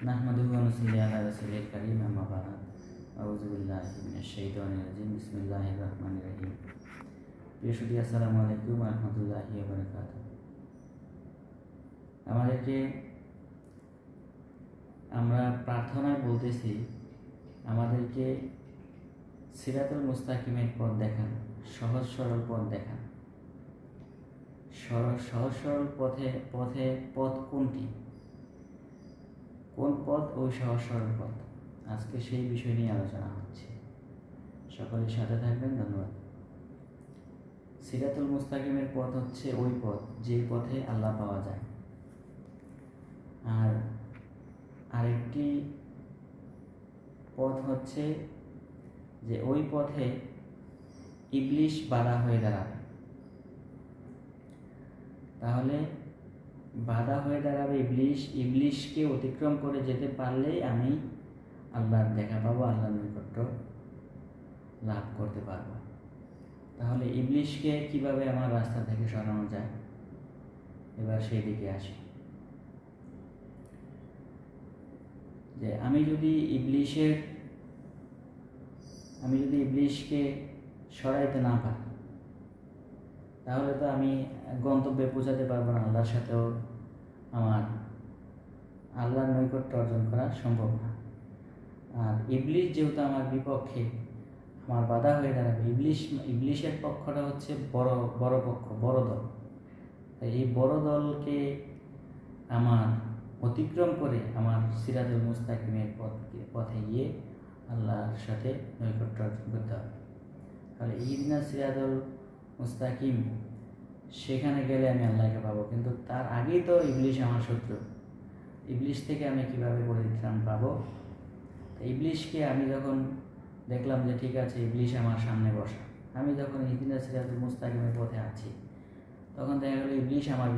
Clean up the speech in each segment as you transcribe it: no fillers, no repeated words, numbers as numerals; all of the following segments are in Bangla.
নাহমাদুহু ওয়া নুসাল্লি আলা রাসূলিল কারীম আম্মা বা'দ আউযু বিল্লাহি মিনাশ শাইতানির রাজিম বিসমিল্লাহির রহমানির রহিম। প্রিয় সুধী, আসসালামু আলাইকুম ওয়া রাহমাতুল্লাহি ওয়া বারাকাতুহু। আমরা প্রার্থনায় বলতেছি আমাদেরকে সিরাতুল মুস্তাকিমের পথ দেখান, সহজ সরল পথ দেখান। সহজ সরল পথ কোনটি? কোন পথ ওই সহজ সরল পথ? আজকে সেই বিষয় নিয়ে আলোচনা হচ্ছে। সকলের সাথে থাকবেন, ধন্যবাদ। সিরাতুল মুস্তাকিমের পথ হচ্ছে ওই পথ যে পথে আল্লাহ পাওয়া যায়। আর আরেকটি পথ হচ্ছে যে ওই পথে ইবলিশ বাধা হয়ে দাঁড়াবে। তাহলে বাধা হয়ে দাঁড়াবে ইবলিশকে অতিক্রম করে যেতে পারলেই আমি আল্লাহর দেখা পাবো, আল্লাহর নৈকট্য লাভ করতে পারবো। তাহলে ইবলিশকে কিভাবে আমার রাস্তা থেকে সরানো যায়, এবার সেই দিকে আসি। যে আমি যদি ইবলিশকে সরাইতে না পারি, তাহলে তো আমি গন্তব্যে পৌঁছাতে পারবো না, আল্লাহর সাথেও আমার আল্লাহর নৈকট্য অর্জন করা সম্ভব না। আর ইবলিশ যেহেতু আমার বিপক্ষে, আমার বাধা হয়ে দাঁড়াবে। ইবলিশের পক্ষটা হচ্ছে বড় পক্ষ, বড় দল। তাই এই বড় দলকে আমার অতিক্রম করে আমার সিরাতুল মুস্তাকিমের পথে গিয়ে আল্লাহর সাথে নৈকট্য অর্জন করতে হবে। তাহলে ইহদিনাস সিরাতুল মুস্তাকিম, সেখানে গেলে আমি আল্লাহকে পাবো। কিন্তু তার আগেই তো ইবলিশ আমার শত্রু। ইবলিশ থেকে আমি কিভাবে পরিত্রাণ পাবো? ইবলিশকে আমি যখন দেখলাম যে ঠিক আছে, ইবলিশ আমার সামনে বসা, আমি যখন ইহদিনাস সিরাতুল মুস্তাকিমের পথে আছি, তখন দেখা গেলো ইবলিশ আমার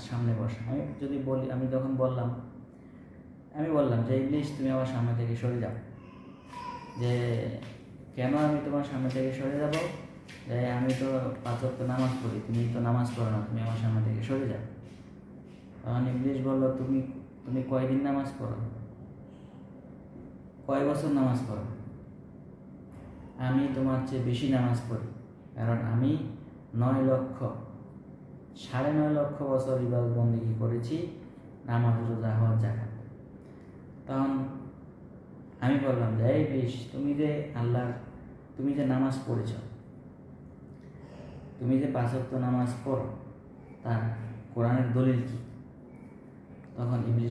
সামনে বসা। আমি যখন বললাম যে ইবলিশ, তুমি আমার সামনে থেকে সরে যাও। যে কেন আমি তোমার সামনে থেকে সরে যাব? যে আমি তো 5 ওয়াক্ত নামাজ পড়ি, তুমি তো নামাজ পড়ো না, তুমি আমার সামনে থেকে সরে যাও। তখন ইবলিশ বলল, তুমি কয়দিন নামাজ পড়ো, কয় বছর নামাজ পড়ো? আমি তোমার চেয়ে বেশি নামাজ পড়ি, কারণ আমি 9 লক্ষ বছর ইবাদত বন্দেগী করেছি, নামাজ, রোজা, হজ, যাকাত। তখন আমি বললাম যে এই ইবলিশ, তুমি যে নামাজ পড়েছ, তুমি যে 5 ওয়াক্ত নামাজ পড়ো, তার কোরআনের দলিল কি? তখন ইবলিশ